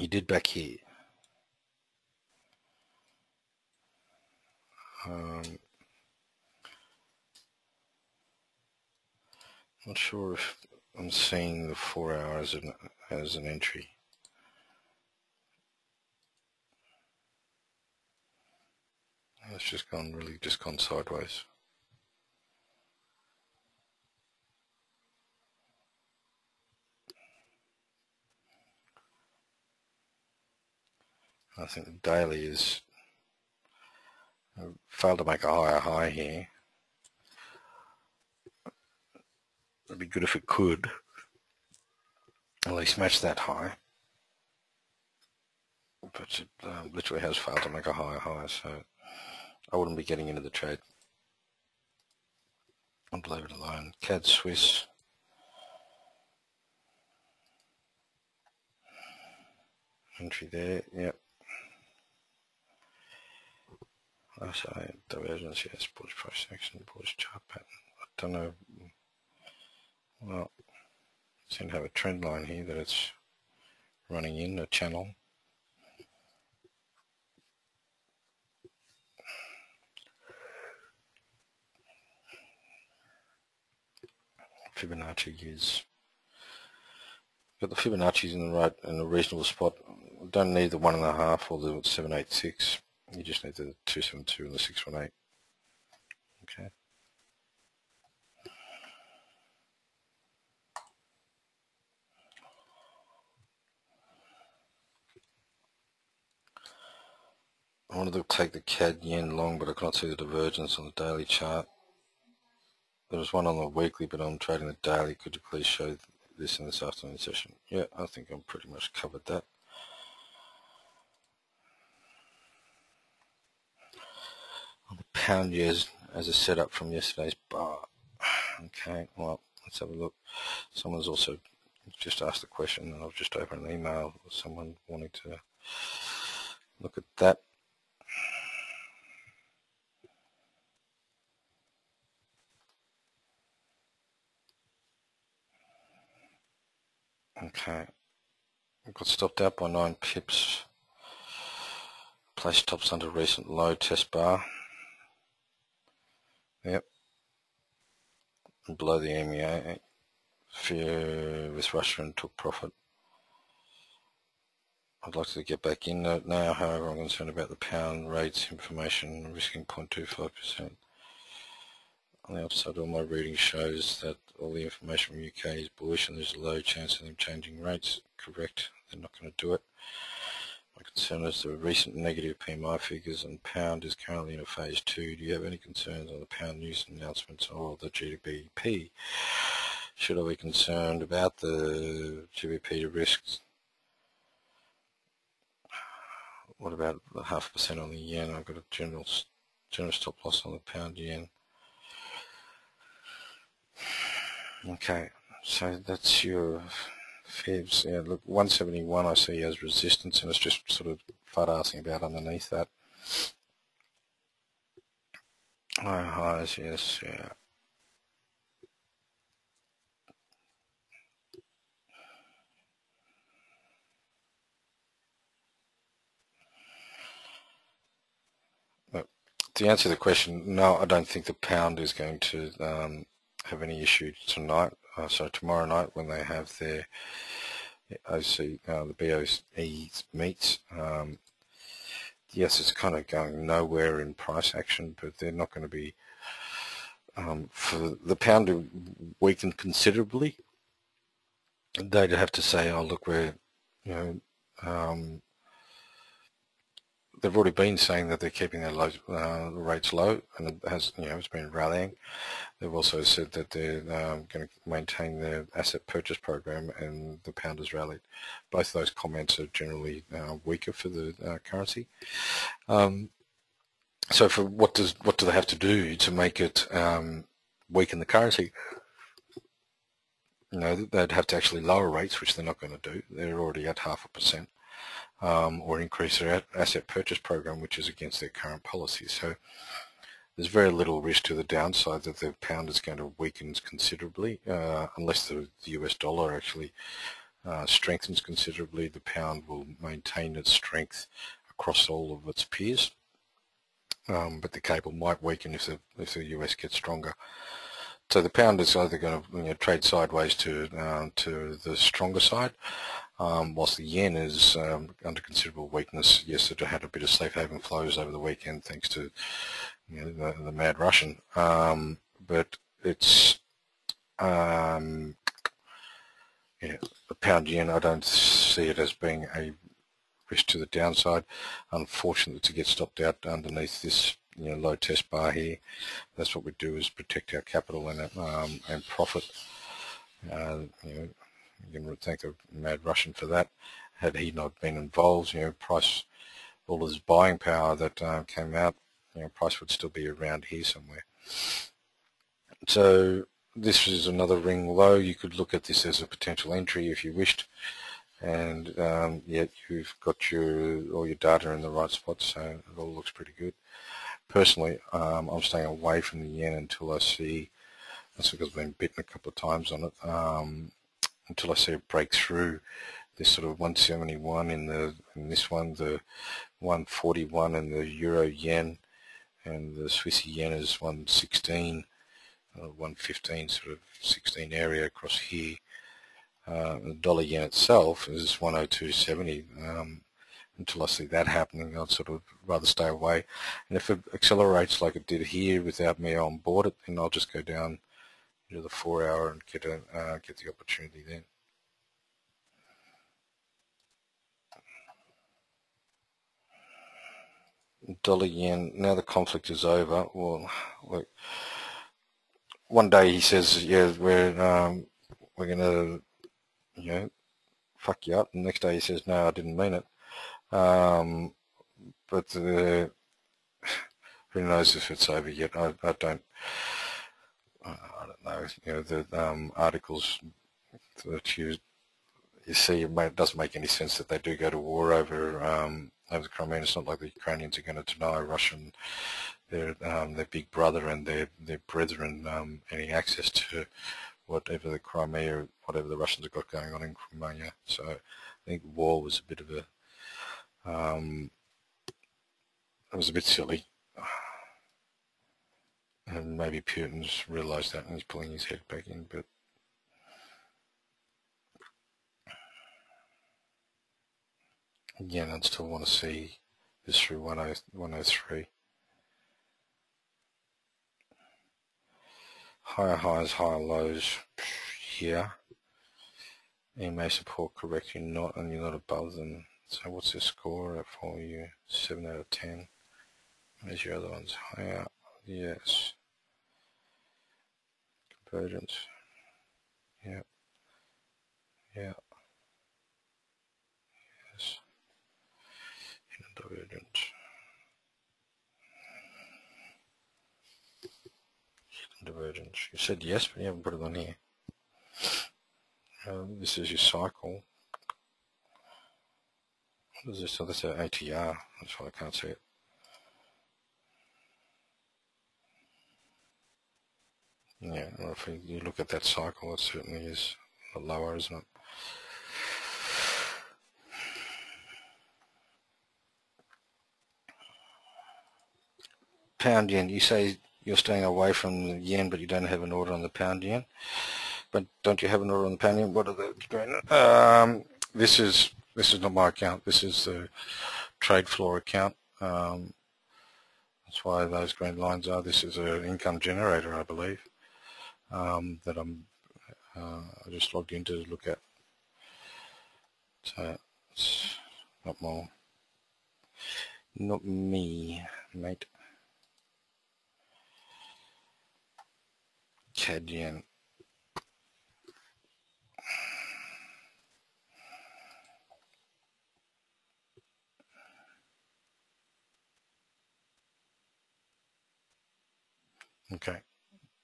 You did back here. Not sure if I'm seeing the 4 hour as an entry. It's just gone sideways. I think the daily is failed to make a higher high here. It'd be good if it could at least match that high, but it literally has failed to make a higher high, so I wouldn't be getting into the trade. I'd leave it alone. CAD Swiss. Entry there, yep. I say divergence, yes, bullish price action, bullish chart pattern. I don't know. Well, seem to have a trend line here that it's running in a channel. Fibonacci is, got the Fibonacci's in a reasonable spot. Don't need the 1.5 or the 786. You just need the 272 and the 618. Okay. I wanted to take the CAD yen long, but I can't see the divergence on the daily chart. There was one on the weekly, but I'm trading the daily. Could you please show this in this afternoon session? Yeah, I think I'm pretty much covered that. On the pound years as a setup from yesterday's bar. Okay, well, let's have a look. Someone's also just asked a question, and I've just opened an email with someone wanting to look at that. Okay, I've got stopped out by 9 pips. Place tops under recent low test bar. Yep. And below the EMEA. Fear with Russia and took profit. I'd like to get back in it now, however I'm concerned about the pound rates information risking 0.25%. On the upside, all my reading shows that all the information from UK is bullish and there's a low chance of them changing rates. Correct, they're not going to do it. My concern is the recent negative PMI figures and pound is currently in a phase 2. Do you have any concerns on the pound news announcements or the GBP? Should I be concerned about the GBP risks? What about the 0.5% on the yen? I've got a general stop loss on the pound yen. Okay, so that's your fibs. Yeah, look, 171 I see as resistance, and it's just sort of fud-arsing about underneath that. Higher highs, yes, yeah. But to answer the question, no, I don't think the pound is going to have any issue tonight. So tomorrow night when they have their OC, the BOE meets, yes, it's kind of going nowhere in price action, but they're not going to be, for the pound to weaken considerably, they'd have to say, oh, look, we're, you know, they've already been saying that they're keeping their rates low, and it has, it's been rallying. They've also said that they're going to maintain their asset purchase program, and the pound has rallied. Both of those comments are generally weaker for the currency. So for what do they have to do to make it weaken the currency? They'd have to actually lower rates, which they're not going to do. They're already at 0.5%, or increase their asset purchase program, which is against their current policy. So there's very little risk to the downside that the pound is going to weaken considerably, unless the US dollar actually strengthens considerably. The pound will maintain its strength across all of its peers, but the cable might weaken if the US gets stronger. So the pound is either going to trade sideways to the stronger side, whilst the yen is under considerable weakness. Yes, it had a bit of safe haven flows over the weekend thanks to the mad Russian, but it's the pound yen, I don't see it as being a risk to the downside. Unfortunately, to get stopped out underneath this low test bar here, that's what we do, is protect our capital and profit. You can thank the mad Russian for that. Had he not been involved, price, all his buying power that came out, price would still be around here somewhere. So this is another ring low. You could look at this as a potential entry if you wished, and yet you've got all your data in the right spot, so it all looks pretty good. Personally, I'm staying away from the yen until I see, that's because I've been bitten a couple of times on it, until I see it break through this sort of 171 in this one, the 141 in the euro yen, and the Swiss yen is 116, 115, sort of 16 area across here. The dollar yen itself is 102.70. Until I see that happening, I'd sort of rather stay away. And if it accelerates like it did here without me on board it, then I'll just go down to the 4 hour and get the opportunity then. Dollar yen, now the conflict is over. Well, look, one day he says, yeah, we're gonna fuck you up, and the next day he says, no, I didn't mean it. But who knows if it's over yet? I don't know. The articles that you see, it doesn't make any sense that they do go to war over the Crimea. It's not like the Ukrainians are going to deny Russian their big brother and their brethren any access to whatever the Crimea or whatever the Russians have got going on in Crimea. So I think war was a bit of it was a bit silly, and maybe Putin's realised that and he's pulling his head back in. But again, I'd still want to see this through 103. Higher highs, higher lows here. EMA support correcting, and you're not above them. So what's the score for you? 7 out of 10. Where's your other ones? Higher, yes. Convergence. Yeah. Yeah. Yes. Hidden divergence. Hidden divergence. You said yes, but you haven't put it on here. This is your cycle. What is this? So that's our ATR. That's why I can't see it. Yeah, well, if you look at that cycle, it certainly is lower, isn't it? Pound yen, you say you're staying away from the yen, but you don't have an order on the pound yen. But don't you have an order on the pound yen? What are they doing? This is not my account. This is the trade floor account. That's why those green lines are. This is an income generator, I believe, that I just logged in to look at. So it's not more. Not me, mate. CAD yen. Okay.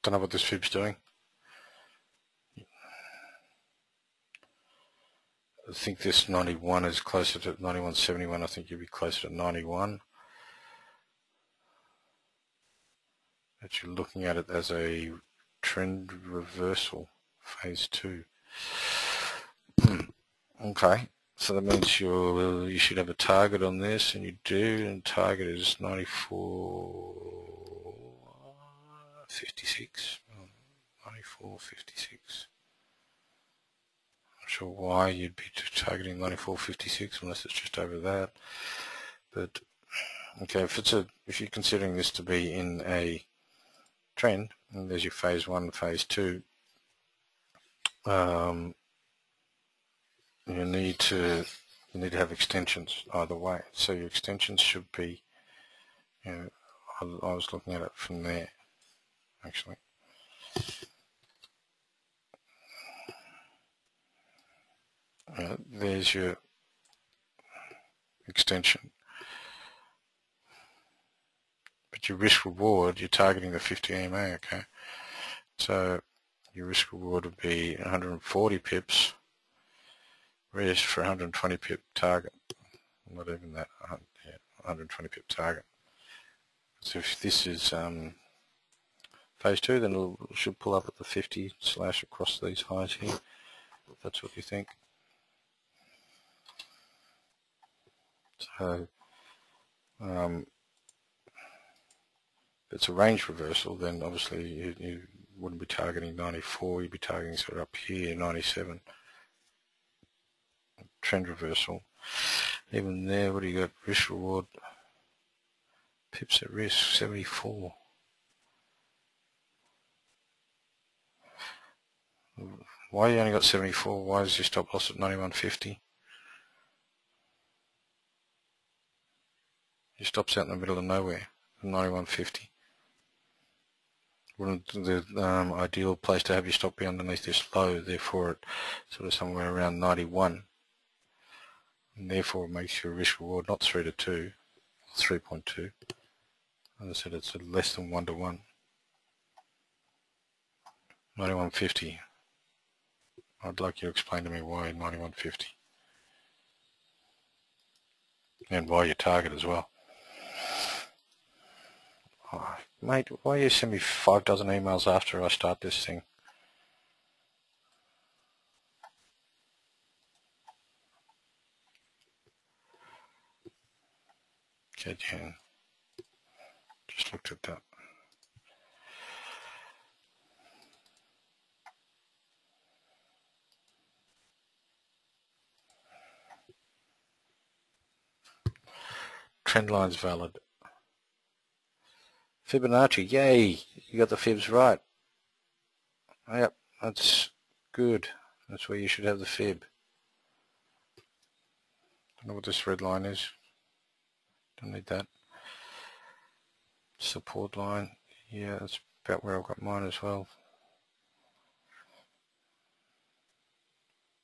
Don't know what this fib's doing. I think this 91 is closer to 91.71. I think you'd be closer to 91. But you're looking at it as a trend reversal, phase 2. Okay, so that means you should have a target on this, and you do, and target is 94.56. 94.56. Not sure why you'd be targeting 94.56 unless it's just over that. But okay, if you're considering this to be in a trend, and there's your phase 1, phase 2, you need to have extensions either way. So your extensions should be, I was looking at it from there actually. There's your extension, but your risk reward, you're targeting the 50 EMA. Okay, so your risk reward would be 140 pips risk for 120 pip target. Not even that. 120 pip target. So if this is phase 2, then it should pull up at the 50 slash across these highs here, if that's what you think. So if it's a range reversal, then obviously you wouldn't be targeting 94, you'd be targeting sort of up here, 97. Trend reversal. Even there, what do you got? Risk reward, pips at risk, 74. Why you only got 74? Why is your stop loss at 91.50? Your stop's out in the middle of nowhere, 91.50. Wouldn't the ideal place to have your stop be underneath this low, therefore it sort of somewhere around 91, and therefore it makes your risk reward not 3 to 2, 3.2. As I said, it's less than 1 to 1. 91.50. I'd like you to explain to me why 91.50 and why your target as well. Oh, mate, why you send me 5 dozen emails after I start this thing? CAD yen. Just looked at that. Trend line's valid. Fibonacci, yay! You got the fibs right. Yep, that's good. That's where you should have the fib. Don't know what this red line is. Don't need that. Support line. Yeah, that's about where I've got mine as well.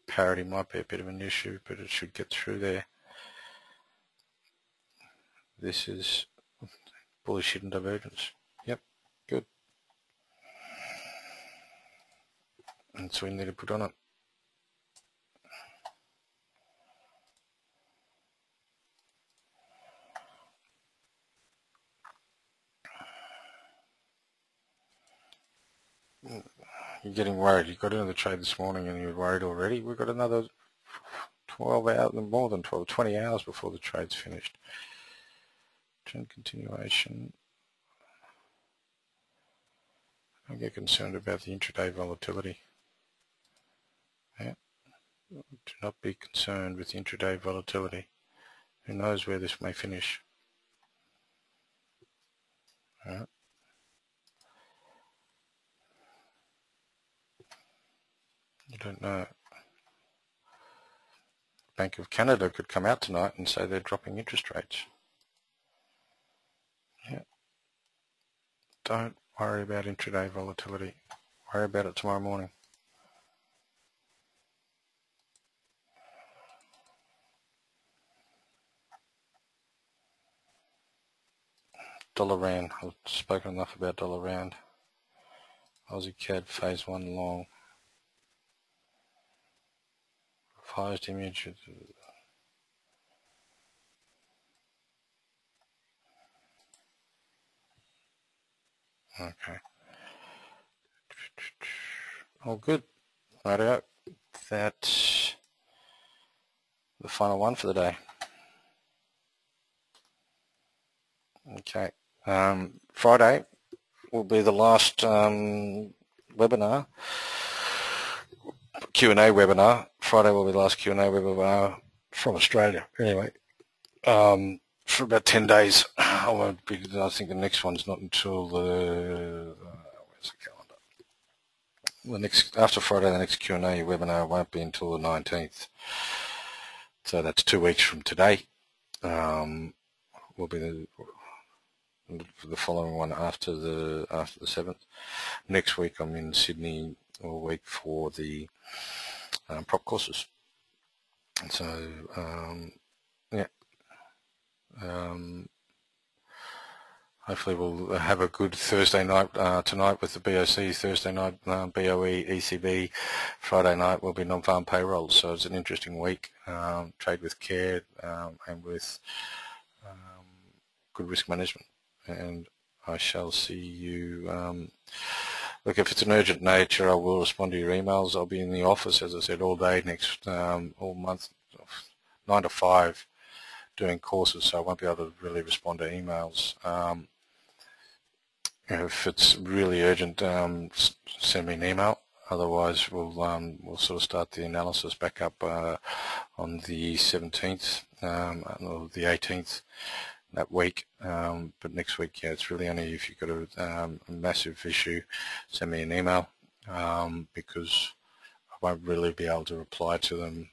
Parity might be a bit of an issue, but it should get through there. This is bullish hidden divergence. Yep, good. And so we need to put on it. You're getting worried. You got into the trade this morning and you're worried already. We've got another 12 hours, more than 12, 20 hours before the trade's finished. Trend continuation. Don't get concerned about the intraday volatility. Yeah. Do not be concerned with intraday volatility. Who knows where this may finish? All right. You don't know. Bank of Canada could come out tonight and say they're dropping interest rates. don't worry about intraday volatility. Worry about it tomorrow morning. Dollar Rand. I've spoken enough about Dollar Rand. Aussie CAD phase 1 long. Revised image. Okay. All good. Righto. That's the final one for the day. Okay. Friday will be the last webinar, Q&A webinar. Friday will be the last Q&A webinar from Australia. Anyway, for about 10 days. I think the next one's not until the where's the calendar? After Friday, the next Q&A webinar won't be until the 19th. So that's 2 weeks from today. Will be the following one after the 7th. Next week I'm in Sydney all week for the prop courses. So yeah. Hopefully we'll have a good Thursday night tonight with the BOC, Thursday night BOE, ECB, Friday night will be non-farm payrolls. So it's an interesting week. Trade with care and with good risk management. And I shall see you. Look, if it's an urgent nature, I will respond to your emails. I'll be in the office, as I said, all day next, all month, 9 to 5, doing courses, so I won't be able to really respond to emails. If it's really urgent, send me an email. Otherwise, we'll sort of start the analysis back up on the 17th or the 18th that week. But next week, yeah, it's really only if you've got a massive issue, send me an email because I won't really be able to reply to them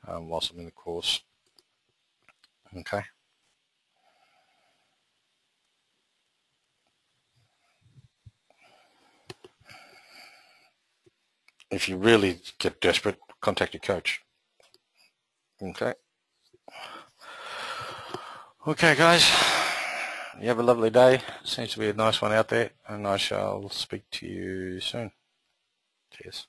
whilst I'm in the course. Okay. If you really get desperate, contact your coach. Okay. Okay, guys. You have a lovely day. Seems to be a nice one out there, and I shall speak to you soon. Cheers.